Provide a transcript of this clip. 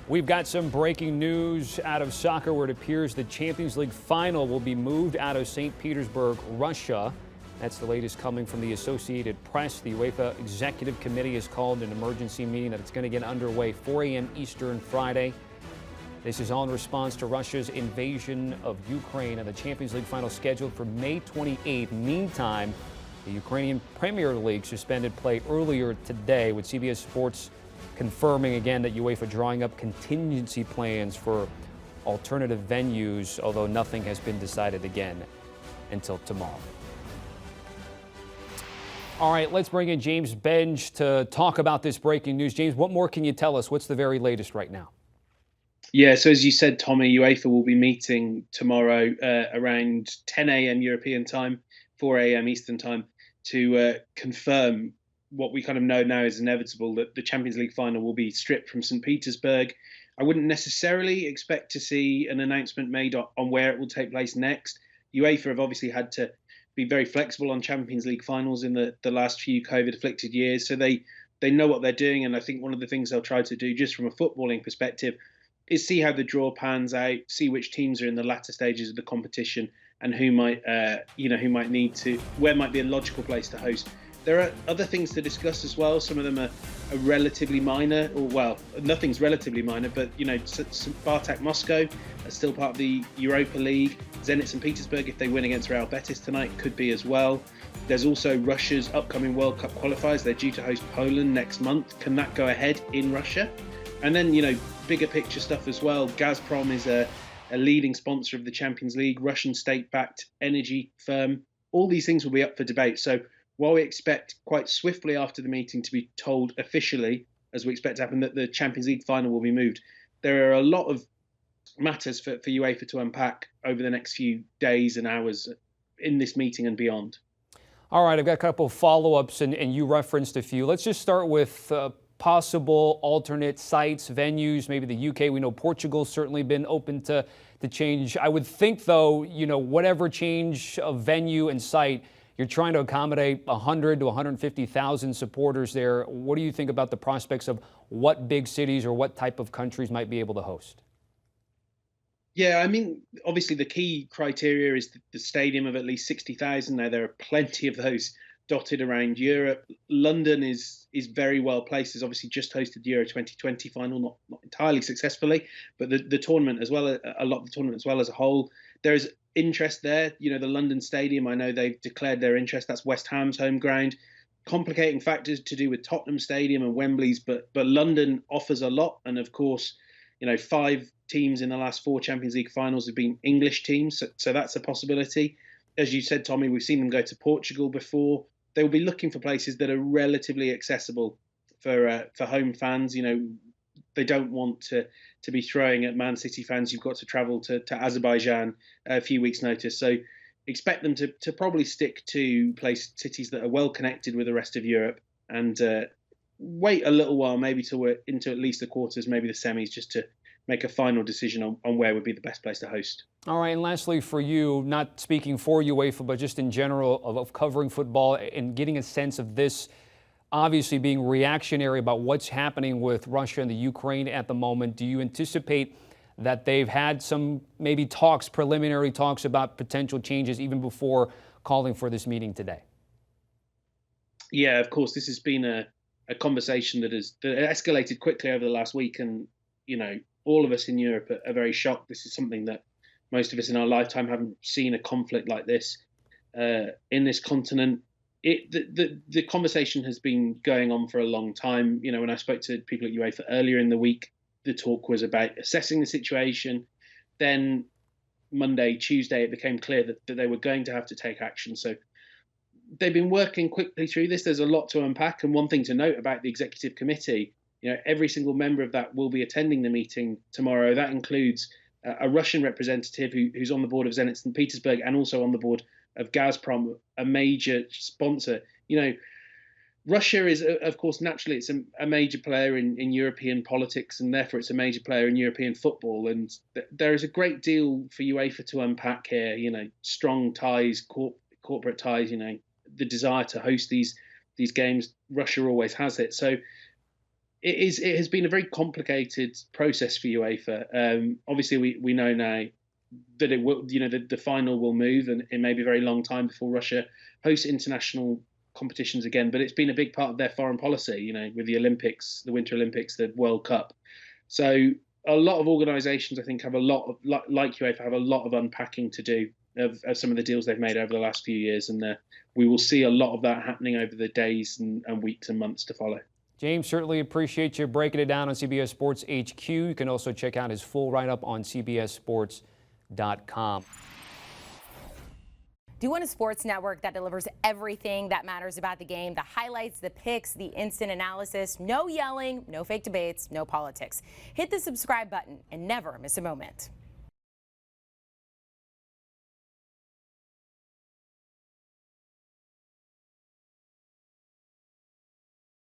We've got some breaking news out of soccer where it appears the Champions League final will be moved out of St. Petersburg, Russia. That's the latest coming from the Associated Press. The UEFA Executive Committee has called an emergency meeting that it's going to get underway 4 a.m. Eastern Friday. This is all in response to Russia's invasion of Ukraine, and the Champions League final scheduled for May 28th. Meantime, the Ukrainian Premier League suspended play earlier today, with CBS Sports confirming again that UEFA drawing up contingency plans for alternative venues, although nothing has been decided again until tomorrow. All right, let's bring in James Benge to talk about this breaking news. James, what more can you tell us? What's the very latest right now? Yeah, so as you said, Tommy, UEFA will be meeting tomorrow around 10 a.m. European time, 4 a.m. Eastern time, to confirm what we kind of know now is inevitable, that the Champions League final will be stripped from St. Petersburg. I wouldn't necessarily expect to see an announcement made on where it will take place next. UEFA have obviously had to be very flexible on Champions League finals in the last few COVID-afflicted years, so they know what they're doing. And I think one of the things they'll try to do, just from a footballing perspective, is see how the draw pans out, see which teams are in the latter stages of the competition, and who might need to, where might be a logical place to host. There are other things to discuss as well. Some of them are relatively minor, or well, nothing's relatively minor, but Spartak Moscow are still part of the Europa League. Zenit St. Petersburg, if they win against Real Betis tonight, could be as well. There's also Russia's upcoming World Cup qualifiers. They're due to host Poland next month. Can that go ahead in Russia? And then, bigger picture stuff as well. Gazprom is a leading sponsor of the Champions League, Russian state-backed energy firm. All these things will be up for debate. So while we expect quite swiftly after the meeting to be told officially, as we expect to happen, that the Champions League final will be moved, there are a lot of matters for UEFA to unpack over the next few days and hours in this meeting and beyond. All right, I've got a couple of follow-ups, and you referenced a few. Let's just start with possible alternate sites, venues, maybe the UK. We know Portugal's certainly been open to change. I would think, though, whatever change of venue and site, you're trying to accommodate 100 to 150,000 supporters there. What do you think about the prospects of what big cities or what type of countries might be able to host? Yeah, I mean, obviously the key criteria is the stadium of at least 60,000. Now, there are plenty of those dotted around Europe. London is very well placed. It's obviously just hosted the Euro 2020 final, not entirely successfully, but the tournament as well, a lot of the tournament as well as a whole. There is interest there. The London Stadium, I know they've declared their interest. That's West Ham's home ground. Complicating factors to do with Tottenham Stadium and Wembley's, but London offers a lot. And of course, 5 teams in the last 4 Champions League finals have been English teams, so that's a possibility. As you said, Tommy, we've seen them go to Portugal before. They will be looking for places that are relatively accessible for home fans. They don't want to be throwing at Man City fans who've got to travel to Azerbaijan a few weeks' notice. So expect them to probably stick to cities that are well connected with the rest of Europe, and wait a little while, maybe till we're into at least the quarters, maybe the semis, just to make a final decision on where would be the best place to host. All right, and lastly for you, not speaking for UEFA, but just in general of covering football and getting a sense of this obviously being reactionary about what's happening with Russia and the Ukraine at the moment, do you anticipate that they've had some maybe preliminary talks about potential changes even before calling for this meeting today? Yeah, of course, this has been a conversation that escalated quickly over the last week, and all of us in Europe are very shocked. This is something that most of us in our lifetime haven't seen, a conflict like this in this continent. The conversation has been going on for a long time. When I spoke to people at UEFA earlier in the week, the talk was about assessing the situation. Then Monday, Tuesday, it became clear that they were going to have to take action. So they've been working quickly through this. There's a lot to unpack. And one thing to note about the executive committee, every single member of that will be attending the meeting tomorrow. That includes a Russian representative who's on the board of Zenit St. Petersburg and also on the board of Gazprom, a major sponsor. Russia is, of course, naturally, it's a major player in European politics, and therefore it's a major player in European football. And there is a great deal for UEFA to unpack here. Strong ties, corporate ties. The desire to host these games. Russia always has it. So It has been a very complicated process for UEFA. Obviously, we know now that it will, the final will move, and it may be a very long time before Russia hosts international competitions again. But it's been a big part of their foreign policy, with the Olympics, the Winter Olympics, the World Cup. So a lot of organisations, I think, have a lot of, like UEFA, have a lot of unpacking to do of some of the deals they've made over the last few years, and we will see a lot of that happening over the days and weeks and months to follow. James, certainly appreciate you breaking it down on CBS Sports HQ. You can also check out his full write-up on cbssports.com. Do you want a sports network that delivers everything that matters about the game? The highlights, the picks, the instant analysis, no yelling, no fake debates, no politics. Hit the subscribe button and never miss a moment.